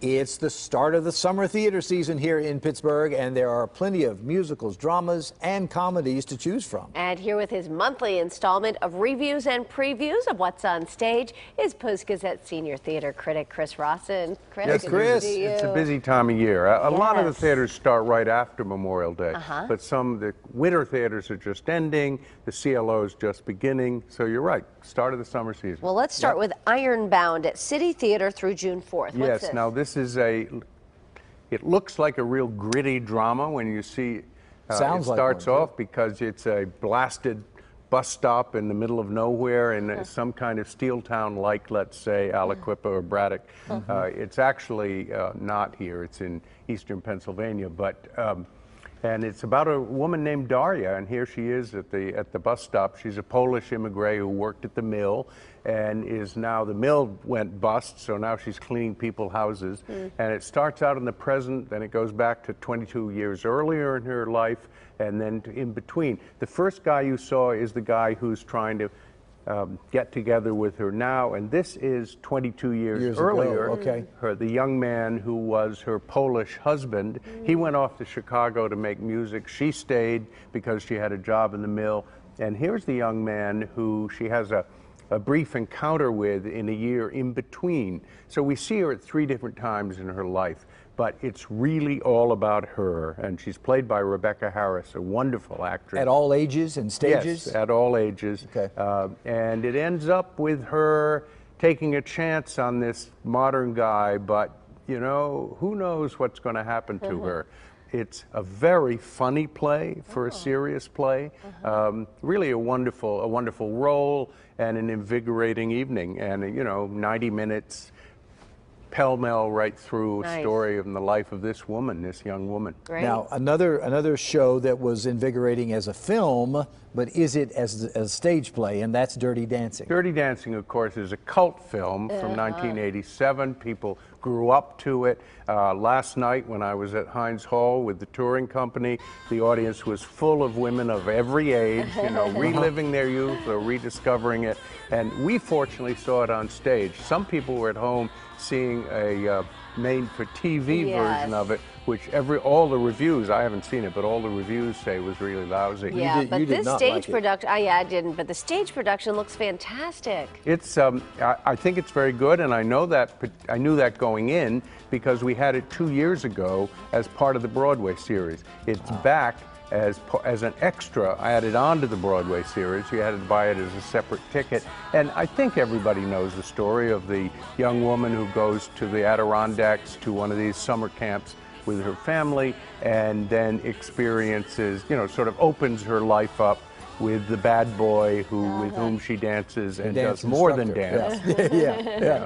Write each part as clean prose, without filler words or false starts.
It's the start of the summer theater season here in Pittsburgh, and there are plenty of musicals, dramas, and comedies to choose from. And here with his monthly installment of reviews and previews of what's on stage is Post-Gazette senior theater critic Chris Rawson. Chris, yes, Chris. It's a busy time of year. A lot of the theaters start right after Memorial Day, but the winter theaters are just ending, the CLO's just beginning, so you're right, start of the summer season. Well, let's start with Ironbound at City Theater through June 4th. What's this? Now this is it looks like a real gritty drama when you see it starts off because it's a blasted bus stop in the middle of nowhere in some kind of steel town like, let's say, Aliquippa or Braddock. It's actually not here, it's in eastern Pennsylvania, but and it's about a woman named Daria, and here she is at the bus stop. She's a Polish immigrant who worked at the mill, and the mill went bust, so now she's cleaning people's houses. And it starts out in the present, then it goes back to 22 years earlier in her life, and then in between. The first guy you saw is the guy who's trying to get together with her now, and this is 22 years earlier. The young man who was her Polish husband, he went off to Chicago to make music. She stayed because she had a job in the mill. And here's the young man who she has a brief encounter with in a year in between. So we see her at 3 different times in her life, but it's really all about her. And she's played by Rebecca Harris, a wonderful actress. At all ages and stages? Yes, at all ages. And it ends up with her taking a chance on this modern guy, but you know, who knows what's going to happen to her. It's a very funny play for a serious play. Really a wonderful role and an invigorating evening. And you know, 90 minutes pell-mell right through a story of the life of this woman, this young woman. Now, another show that was invigorating as a film, but is it as a stage play, and that's Dirty Dancing. Dirty Dancing, of course, is a cult film from 1987. People grew up to it. Last night when I was at Heinz Hall with the touring company, the audience was full of women of every age, you know, reliving their youth or rediscovering it. And we fortunately saw it on stage. Some people were at home seeing a made-for-TV version of it, which all the reviews, I haven't seen it, but all the reviews say was really lousy. Yeah, but this stage production, I didn't, but the stage production looks fantastic. It's, I think it's very good, and I knew that going in because we had it 2 years ago as part of the Broadway series. It's back as an extra added on to the Broadway series. You had to buy it as a separate ticket. And I think everybody knows the story of the young woman who goes to the Adirondacks to one of these summer camps with her family and then experiences, you know, sort of opens her life up with the bad boy with whom she dances and does more than dance.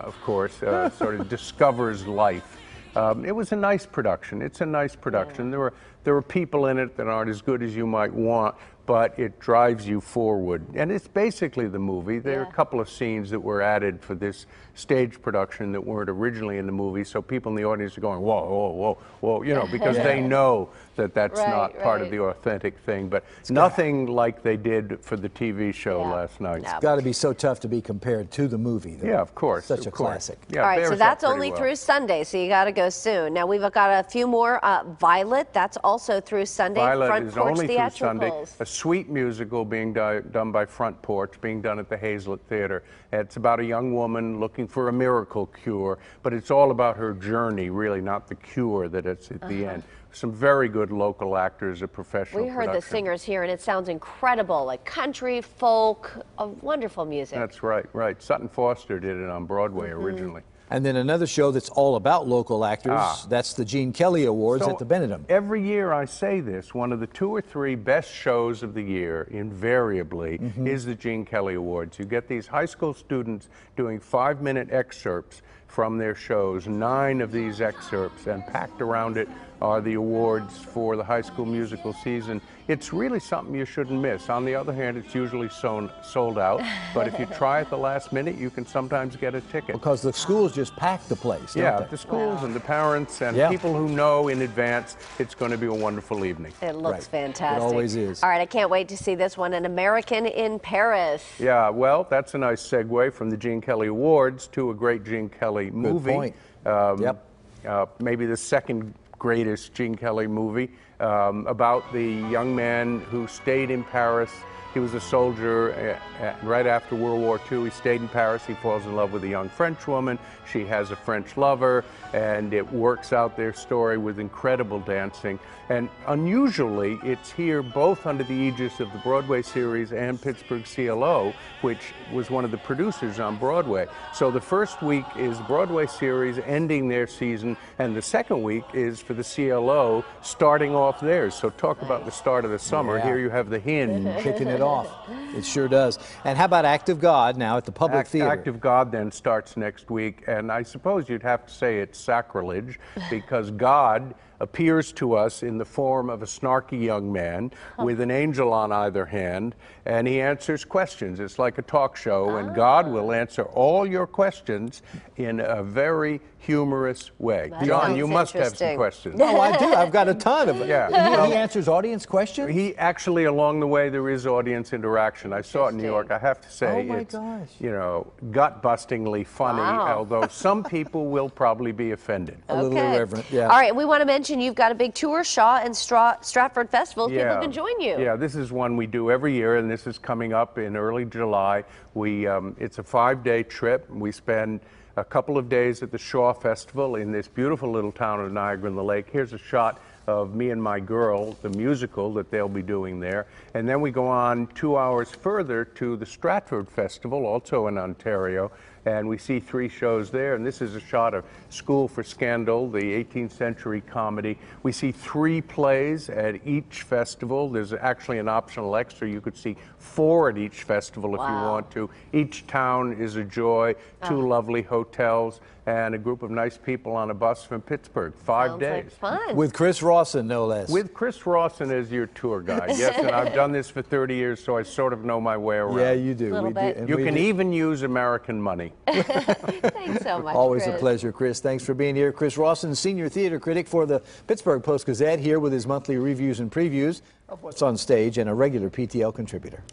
Of course, sort of discovers life. It was a nice production. It's a nice production. There were people in it that aren't as good as you might want, but it drives you forward. And it's basically the movie. There are a couple of scenes that were added for this stage production that weren't originally in the movie, so people in the audience are going, whoa, whoa, whoa, whoa, you know, because they know that that's not part of the authentic thing, but nothing like they did for the TV show last night. It's got to be so tough to be compared to the movie, though. Yeah, of course. Such a classic. All right, so that's only through Sunday, so you got to go soon. Now we've got a few more. Violet, that's also through Sunday. Violet Front is Porch only through Sunday. Theatricals. A sweet musical being done by Front Porch, being done at the Hazlitt Theater. It's about a young woman looking for a miracle cure, but it's all about her journey, really, not the cure that it's at the end. Some very good local actors, a professional We heard production. the singers here, and it sounds incredible, like country, folk, wonderful music. That's right. Sutton Foster did it on Broadway originally. And then another show that's all about local actors, that's the Gene Kelly Awards at the Benedum. Every year I say this, one of the 2 or 3 best shows of the year, invariably, is the Gene Kelly Awards. You get these high school students doing 5-minute excerpts from their shows, 9 of these excerpts, and packed around it are the awards for the high school musical season. It's really something you shouldn't miss. On the other hand, it's usually sold out, but if you try at the last minute, you can sometimes get a ticket. Because the schools just pack the place, don't they? The schools and the parents and people who know in advance it's going to be a wonderful evening. It looks fantastic. It always is. All right, I can't wait to see this one, An American in Paris. Yeah, well, that's a nice segue from the Gene Kelly Awards to a great Gene Kelly movie. Good point. maybe the second greatest Gene Kelly movie, about the young man who stayed in Paris. He was a soldier right after World War II. He stayed in Paris. He falls in love with a young French woman. She has a French lover, and it works out their story with incredible dancing. And unusually, it's here both under the aegis of the Broadway series and Pittsburgh CLO, which was one of the producers on Broadway. So the first week is the Broadway series ending their season, and the second week is for the CLO starting off theirs. So talk about the start of the summer. Yeah. Here you have the Hinge. Kicking it off. It sure does. And how about Act of God now at the Public Theater? Act of God then starts next week, and I suppose you'd have to say it's sacrilege because God appears to us in the form of a snarky young man with an angel on either hand, and he answers questions. It's like a talk show, and God will answer all your questions in a very humorous way. That John, you sounds must have some interesting. questions. Oh, I do. I've got a ton of it. Yeah. He answers audience questions? He actually, along the way, there is audience interaction. I saw it in New York. I have to say, Oh my it's gosh. you know, gut-bustingly funny. Wow. Although some people will probably be offended. A little irreverent, yeah. All right, we want to mention you've got a big tour, Shaw and Stratford Festival. People Yeah. can join you. Yeah, this is one we do every year, and this is coming up in early July. It's a 5-day trip. We spend a couple of days at the Shaw Festival in this beautiful little town of Niagara-on-the-Lake. Here's a shot of Me and My Girl, the musical that they'll be doing there. And then we go on 2 hours further to the Stratford Festival, also in Ontario, and we see 3 shows there. And this is a shot of School for Scandal, the 18th century comedy. We see 3 plays at each festival. There's actually an optional extra. You could see 4 at each festival if you want to. Each town is a joy, 2 lovely hotels, and a group of nice people on a bus from Pittsburgh. 5 Sounds days. like fun. With Chris Rawson, no less. With Chris Rawson as your tour guide. Yes, and I've done this for 30 years, so I sort of know my way around. Yeah, you do. Little bit. And You we can do. even use American money. Thanks so much, Always Chris. a pleasure, Chris. Thanks for being here. Chris Rawson, senior theater critic for the Pittsburgh Post-Gazette, here with his monthly reviews and previews of what's on stage and a regular PTL contributor.